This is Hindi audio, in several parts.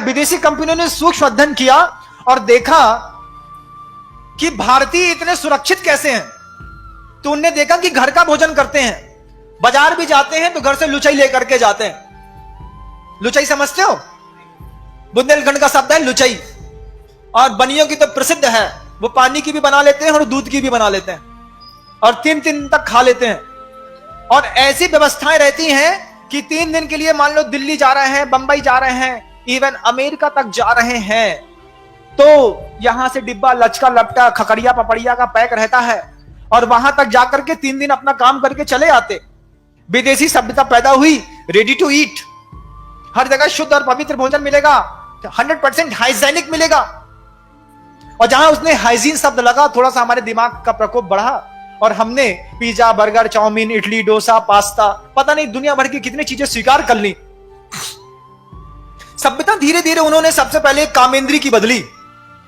विदेशी कंपनियों ने सूक्ष्म अध्ययन किया और देखा कि भारतीय इतने सुरक्षित कैसे हैं। तो उनने देखा कि घर का भोजन करते हैं, बाजार भी जाते हैं तो घर से लुचाई लेकर के जाते हैं। लुचाई समझते हो? बुंदेलखंड का शब्द है लुचाई, और बनियों की तो प्रसिद्ध है, वो पानी की भी बना लेते हैं और दूध की भी बना लेते हैं और 3 दिन तक खा लेते हैं। और ऐसी व्यवस्थाएं रहती हैं कि 3 दिन के लिए मान लो दिल्ली जा रहे हैं, बंबई जा रहे हैं, इवन अमेरिका तक जा रहे हैं, तो यहां से डिब्बा लचका लपटा खकड़िया पपड़िया का पैक रहता है और वहां तक जाकर के 3 दिन अपना काम करके चले आते। विदेशी सभ्यता पैदा हुई, रेडी टू ईट, हर जगह शुद्ध और पवित्र भोजन मिलेगा, 100% हाइजीनिक मिलेगा। और जहां उसने हाइजीन शब्द लगा, थोड़ा सा हमारे दिमाग का प्रकोप बढ़ा और हमने pizza, burger, chowmein, idli, dosa, pasta, पता नहीं दुनिया भर की कितनी चीजें स्वीकार कर ली। सभ्यता धीरे धीरे उन्होंने सबसे पहले कामेंद्री की बदली,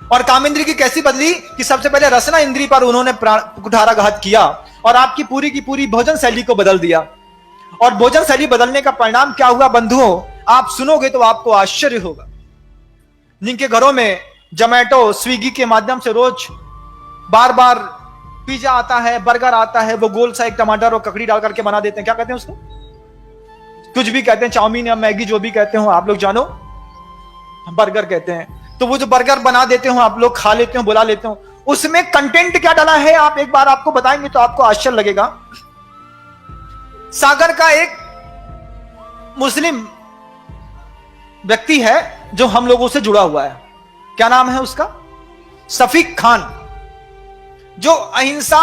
और कामेंद्री की कैसी बदली कि सबसे पहले रसना इंद्री पर उन्होंने कुठाराघात किया और आपकी पूरी की पूरी भोजन शैली को बदल दिया। और भोजन शैली बदलने का परिणाम क्या हुआ बंधुओं, आप सुनोगे तो आपको आश्चर्य होगा। जिनके घरों में जोमैटो, स्विगी के माध्यम से रोज बार बार पिज्जा आता है, बर्गर आता है, वो गोल सा एक टमाटर और ककड़ी डाल करके बना देते हैं, क्या कहते हैं उसको, कुछ भी कहते हैं, चाउमीन या मैगी जो भी कहते हो आप लोग जानो, बर्गर कहते हैं। तो वो जो बर्गर बना देते हो आप लोग, खा लेते हो, बुला लेते हो, उसमें कंटेंट क्या डाला है आप एक बार आपको बताएंगे तो आपको आश्चर्य लगेगा। सागर का एक मुस्लिम व्यक्ति है जो हम लोगों से जुड़ा हुआ है, क्या नाम है उसका, शफीक खान, जो अहिंसा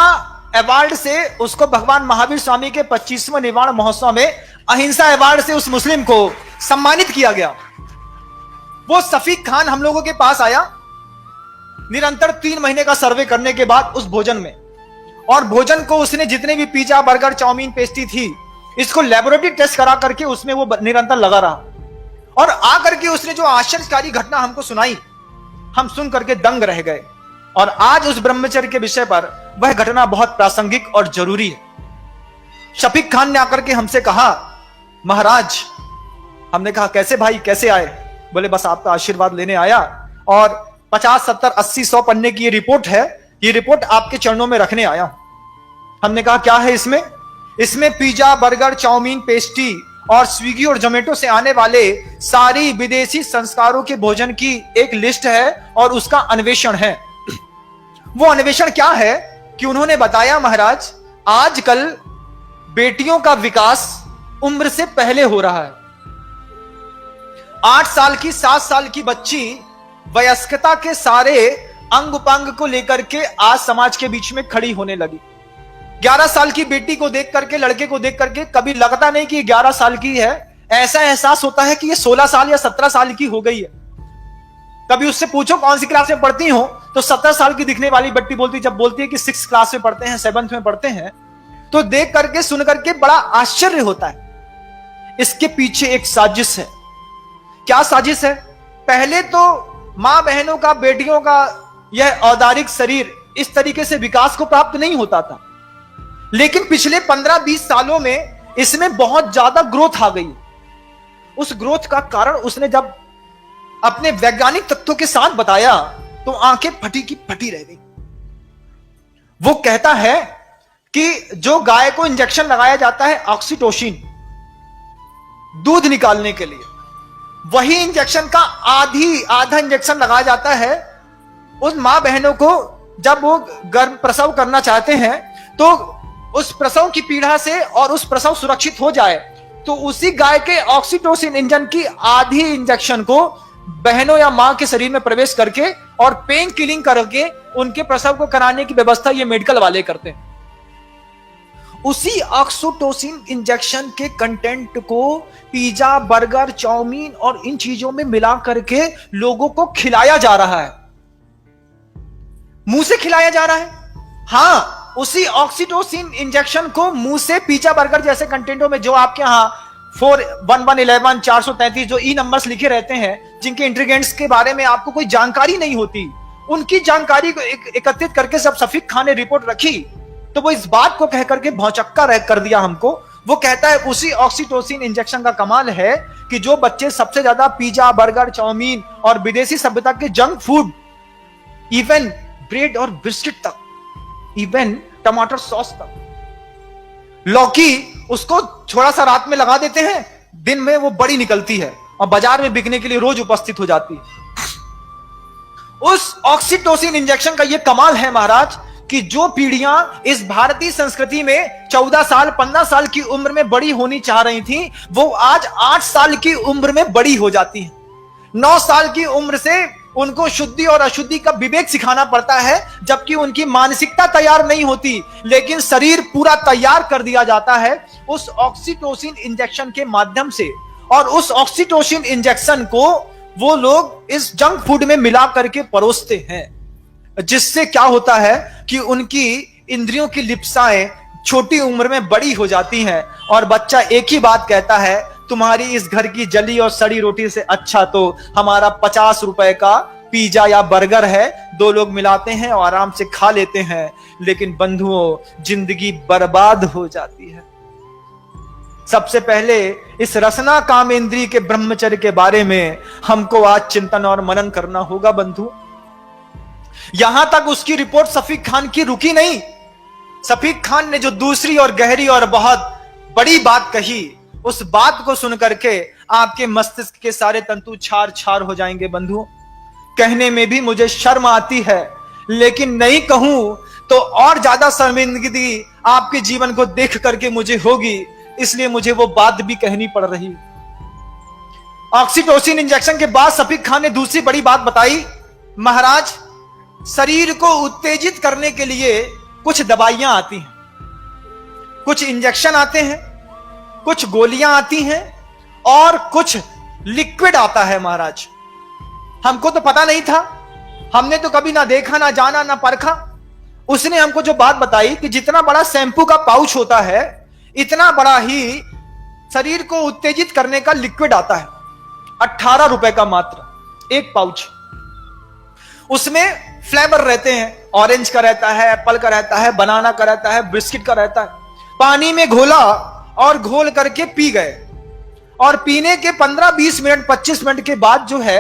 अवार्ड से उसको भगवान महावीर स्वामी के 25वें निर्वाण महोत्सव में अहिंसा अवार्ड से उस मुस्लिम को सम्मानित किया गया। वो शफीक खान हम लोगों के पास आया निरंतर 3 महीने का सर्वे करने के बाद उस भोजन में, और भोजन को उसने जितने भी पिज्जा, बर्गर, चाउमीन, पेस्ट्री थी, इसको लेबोरेटरी टेस्ट करा करके उसमें वो निरंतर लगा रहा, और आकर के उसने जो आश्चर्यकारी घटना हमको सुनाई, हम सुन करके दंग रह गए। और आज उस ब्रह्मचर्य के विषय पर वह घटना बहुत प्रासंगिक और जरूरी है। शफीक खान ने आकर के हमसे कहा, महाराज, हमने कहा कैसे भाई, कैसे आए? बोले बस आपका आशीर्वाद लेने आया, और 50, 70, 80, 100 पन्ने की ये रिपोर्ट है, ये रिपोर्ट आपके चरणों में रखने आया। हमने कहा क्या है इसमें? इसमें पिज्जा, बर्गर, चाउमीन, पेस्ट्री और स्विगी और जोमेटो से आने वाले सारी विदेशी संस्कारों के भोजन की एक लिस्ट है और उसका अन्वेषण है। वो अन्वेषण क्या है कि उन्होंने बताया, महाराज, आजकल बेटियों का विकास उम्र से पहले हो रहा है। 8 साल की, 7 साल की बच्ची वयस्कता के सारे अंग उपांग को लेकर के आज समाज के बीच में खड़ी होने लगी। 11 साल की बेटी को देख करके, लड़के को देख करके कभी लगता नहीं कि 11 साल की है, ऐसा एहसास होता है कि ये 16 साल या 17 साल की हो गई है। कभी उससे पूछो कौन सी क्लास में पढ़ती हो, तो 17 साल की दिखने वाली बच्ची बोलती, जब बोलती है कि 6th क्लास में पढ़ते हैं, 7th में पढ़ते हैं, तो देख करके सुन करके बड़ा आश्चर्य होता है। इसके पीछे एक साजिश है। क्या साजिश है? पहले तो मां बहनों का, बेटियों का यह औदारिक शरीर इस तरीके से विकास को प्राप्त नहीं होता था, लेकिन पिछले 15-20 सालों में इसमें बहुत ज्यादा ग्रोथ आ गई। उस ग्रोथ का कारण उसने जब अपने वैज्ञानिक तथ्यों के साथ बताया तो आंखें फटी की फटी रह गई। वो कहता है कि जो गाय को इंजेक्शन लगाया जाता है ऑक्सीटोसिन दूध निकालने के लिए, वही इंजेक्शन का आधा इंजेक्शन लगाया जाता है उन मां बहनों को जब वो गर्भ प्रसव करना चाहते हैं, तो उस प्रसव की पीड़ा से और उस प्रसव सुरक्षित हो जाए, तो उसी गाय के ऑक्सीटोसिन इंजन की आधी इंजेक्शन को बहनों या मां के शरीर में प्रवेश करके और पेन किलिंग करके उनके प्रसव को कराने की व्यवस्था ये मेडिकल वाले करते हैं। उसी ऑक्सीटोसिन इंजेक्शन के कंटेंट को पिज्जा, बर्गर, चाउमीन और इन चीजों में मिला करके लोगों को खिलाया जा रहा है, मुंह से खिलाया जा रहा है। हां, उसी ऑक्सीटोसिन इंजेक्शन को मुंह से पिज्जा, बर्गर जैसे कंटेंटों में, जो आपके यहां 41111 433 जो ई नंबर्स लिखे रहते हैं, जिनके इंग्रेडिएंट्स के बारे में आपको कोई जानकारी नहीं होती, उनकी जानकारी को एकत्रित करके सब शफीक खान ने रिपोर्ट रखी, तो वो इस बात को कह करके भौचक्का कर दिया हमको। वो कहता है उसी ऑक्सीटोसिन इंजेक्शन का कमाल है कि जो बच्चे सबसे ज्यादा पिज्जा, बर्गर, चाउमीन और विदेशी सभ्यता के जंक फूड, इवन ब्रेड और बिस्किट तक, इवन टमाटर सॉस तक, लौकी उसको थोड़ा सा रात में लगा देते हैं, दिन में वो बड़ी निकलती है और बाजार में बिकने के लिए रोज उपस्थित हो जाती है। उस ऑक्सीटोसिन इंजेक्शन का ये कमाल है महाराज कि जो पीढ़ियां इस भारतीय संस्कृति में 14 साल 15 साल की उम्र में बड़ी होनी चाह रही थी, वो आज 8 साल की उम्र में बड़ी हो जाती है। 9 साल की उम्र से उनको शुद्धि और अशुद्धि का विवेक सिखाना पड़ता है, जबकि उनकी मानसिकता तैयार नहीं होती, लेकिन शरीर पूरा तैयार कर दिया जाता है उस ऑक्सीटोसिन इंजेक्शन के माध्यम से। और उस ऑक्सीटोसिन इंजेक्शन को वो लोग इस जंक फूड में मिला करके परोसते हैं, जिससे क्या होता है कि उनकी इंद्रियों की लिप्साएं छोटी उम्र में बड़ी हो जाती हैं और बच्चा एक ही बात कहता है, तुम्हारी इस घर की जली और सड़ी रोटी से अच्छा तो हमारा 50 रुपए का पिज्जा या बर्गर है, 2 लोग मिलाते हैं और आराम से खा लेते हैं। लेकिन बंधुओं, जिंदगी बर्बाद हो जाती है। सबसे पहले इस रसना काम इंद्रिय के ब्रह्मचर्य के बारे में हमको आज चिंतन और मनन करना होगा बंधु। यहां तक उसकी रिपोर्ट सफीक खान की रुकी नहीं। सफीक खान ने जो दूसरी और गहरी और बहुत बड़ी बात कही, उस बात को सुन करके आपके मस्तिष्क के सारे तंतु छार छार हो जाएंगे बंधु। कहने में भी मुझे शर्म आती है, लेकिन नहीं कहूं तो और ज्यादा शर्मिंदगी आपके जीवन को देख करके मुझे होगी, इसलिए मुझे वो बात भी कहनी पड़ रही। ऑक्सीटोसिन इंजेक्शन के बाद सफीक खान ने दूसरी बड़ी बात बताई, महाराज शरीर को उत्तेजित करने के लिए कुछ दवाइयां आती हैं, कुछ इंजेक्शन आते हैं, कुछ गोलियां आती हैं और कुछ लिक्विड आता है महाराज। हमको तो पता नहीं था, हमने तो कभी ना देखा, ना जाना, ना परखा। उसने हमको जो बात बताई कि जितना बड़ा शैंपू का पाउच होता है, इतना बड़ा ही शरीर को उत्तेजित करने का लिक्विड आता है। 18 रुपए का मात्र एक पाउच। उसमें फ्लेवर रहते हैं, ऑरेंज का रहता है, एप्पल का रहता है, बनाना का रहता है, बिस्किट का रहता है। पानी में घोला और घोल करके पी गए, और पीने के 15-20 मिनट 25 मिनट के बाद जो है,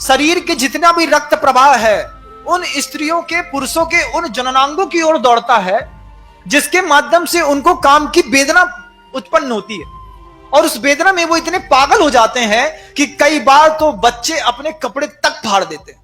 शरीर के जितना भी रक्त प्रवाह है उन स्त्रियों के, पुरुषों के उन जननांगों की ओर दौड़ता है, जिसके माध्यम से उनको काम की वेदना उत्पन्न होती है। और उस वेदना में वो इतने पागल हो जाते हैं कि कई बार तो बच्चे अपने कपड़े तक फाड़ देते हैं।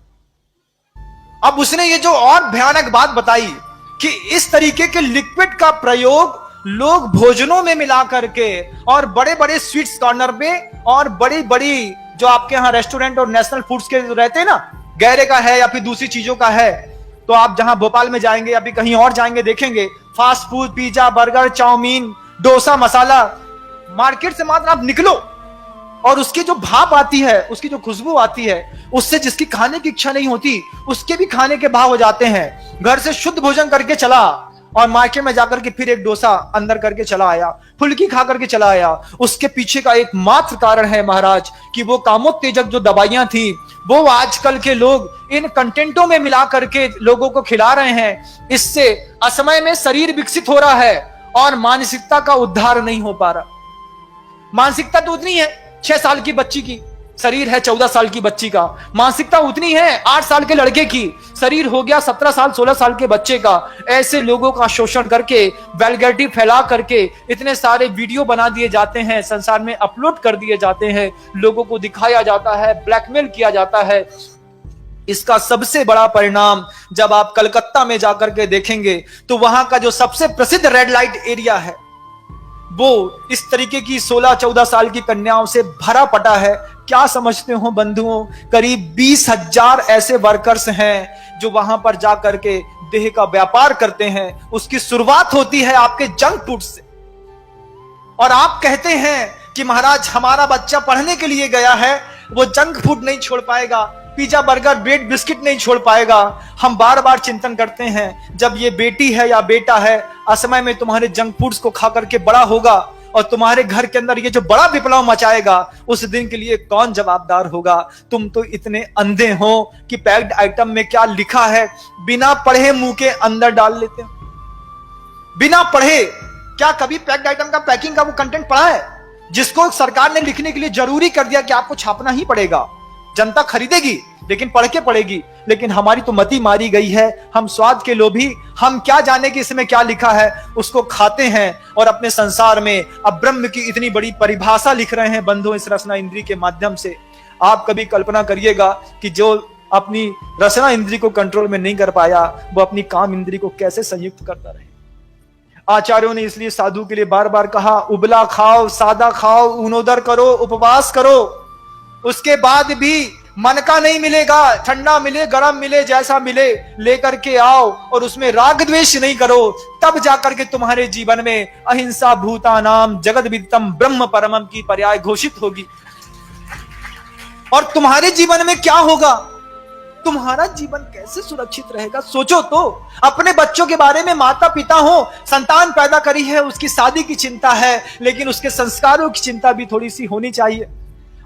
अब उसने ये जो और भयानक बात बताई कि इस तरीके के लिक्विड का प्रयोग लोग भोजनों में मिला करके, और बड़े बड़े स्वीट्स कॉर्नर में और बड़ी बड़ी जो आपके यहां रेस्टोरेंट और नेशनल फूड्स के रहते हैं ना, गहरे का है या फिर दूसरी चीजों का है, तो आप जहां भोपाल में जाएंगे या फिर कहीं और जाएंगे, देखेंगे fast food, pizza, burger, chow mein, dosa, masala, market से मात्र आप निकलो और उसकी जो भाप आती है, उसकी जो खुशबू आती है, उससे जिसकी खाने की इच्छा नहीं होती, उसके भी खाने के भाव हो जाते हैं। घर से शुद्ध भोजन करके चला और मार्केट में जाकर के फिर एक डोसा अंदर करके चला आया, फुल्की खा करके चला आया। उसके पीछे का एक मात्र कारण है महाराज कि वो कामोत्तेजक जो दवाइयां थी, वो आजकल के लोग इन कंटेंटों में मिला करके लोगों को खिला रहे हैं। इससे असमय में शरीर विकसित हो रहा है और मानसिकता का उद्धार नहीं हो पा रहा। मानसिकता तो उतनी है 6 साल की बच्ची की, शरीर है 14 साल की बच्ची का। मानसिकता उतनी है 8 साल के लड़के की, शरीर हो गया 17 साल 16 साल के बच्चे का। ऐसे लोगों का शोषण करके, वल्गैरिटी फैला करके इतने सारे वीडियो बना दिए जाते हैं, संसार में अपलोड कर दिए जाते हैं, लोगों को दिखाया जाता है, ब्लैकमेल किया जाता है। इसका सबसे बड़ा परिणाम जब आप कलकत्ता में जाकर के देखेंगे तो वहां का जो सबसे प्रसिद्ध रेड लाइट एरिया है, वो इस तरीके की 16-14 साल की कन्याओं से भरा पटा है। क्या समझते हो बंधुओं, करीब 20,000 ऐसे वर्कर्स हैं जो वहां पर जाकर के देह का व्यापार करते हैं। उसकी शुरुआत होती है आपके जंक फूड से, और आप कहते हैं कि महाराज हमारा बच्चा पढ़ने के लिए गया है, वो जंक फूड नहीं छोड़ पाएगा, पिज्जा, बर्गर, ब्रेड, बिस्किट नहीं छोड़ पाएगा। हम बार बार चिंतन करते हैं, जब ये बेटी है या बेटा है, असमय में तुम्हारे जंक फूड्स को खा करके बड़ा होगा और तुम्हारे घर के अंदर ये जो बड़ा विप्लव मचाएगा, उस दिन के लिए कौन जवाबदार होगा? तुम तो इतने अंधे हो कि पैक्ड आइटम में क्या लिखा है बिना पढ़े मुंह के अंदर डाल लेते हो। बिना पढ़े क्या कभी पैक्ड आइटम का पैकिंग का वो कंटेंट पढ़ा है? जिसको सरकार ने लिखने के लिए जरूरी कर दिया कि आपको छापना ही पड़ेगा, जनता खरीदेगी लेकिन पढ़ के पड़ेगी। लेकिन हमारी तो मति मारी गई है, हम स्वाद के लोभी, हम क्या जाने कि इसमें क्या लिखा है, उसको खाते हैं और अपने संसार में अब ब्रह्म की इतनी बड़ी परिभाषा लिख रहे हैं बंधु इस रसना इंद्री के माध्यम से। आप कभी कल्पना करिएगा कि जो अपनी रसना इंद्री को कंट्रोल में नहीं कर पाया, वो अपनी काम इंद्री को कैसे संयुक्त करता रहे। आचार्यों ने इसलिए साधु के लिए बार बार कहा, उबला खाओ, सादा खाओ, ऊनोदर करो, उपवास करो, उसके बाद भी मन का नहीं मिलेगा, ठंडा मिले गरम मिले जैसा मिले लेकर के आओ और उसमें राग द्वेष नहीं करो, तब जाकर के तुम्हारे जीवन में अहिंसा भूतानाम जगद विदितम ब्रह्म परमम की पर्याय घोषित होगी। और तुम्हारे जीवन में क्या होगा, तुम्हारा जीवन कैसे सुरक्षित रहेगा, सोचो तो। अपने बच्चों के बारे में माता पिता हो, संतान पैदा करी है, उसकी शादी की चिंता है, लेकिन उसके संस्कारों की चिंता भी थोड़ी सी होनी चाहिए।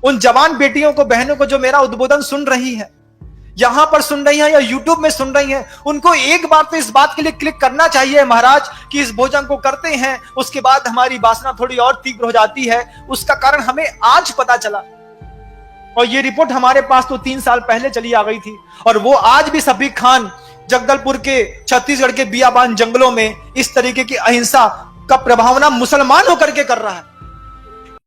उन जवान बेटियों को, बहनों को जो मेरा उद्बोधन सुन रही है, यहां पर सुन रही है या यूट्यूब में सुन रही है, उनको एक बार तो इस बात के लिए क्लिक करना चाहिए महाराज कि इस भोजन को करते हैं उसके बाद हमारी वासना थोड़ी और तीव्र हो जाती है। उसका कारण हमें आज पता चला और ये रिपोर्ट हमारे पास तो 3 साल पहले चली आ गई थी, और वो आज भी सफीक खान जगदलपुर के छत्तीसगढ़ के बियाबान जंगलों में इस तरीके की अहिंसा का प्रभावना मुसलमान होकर के कर रहा है।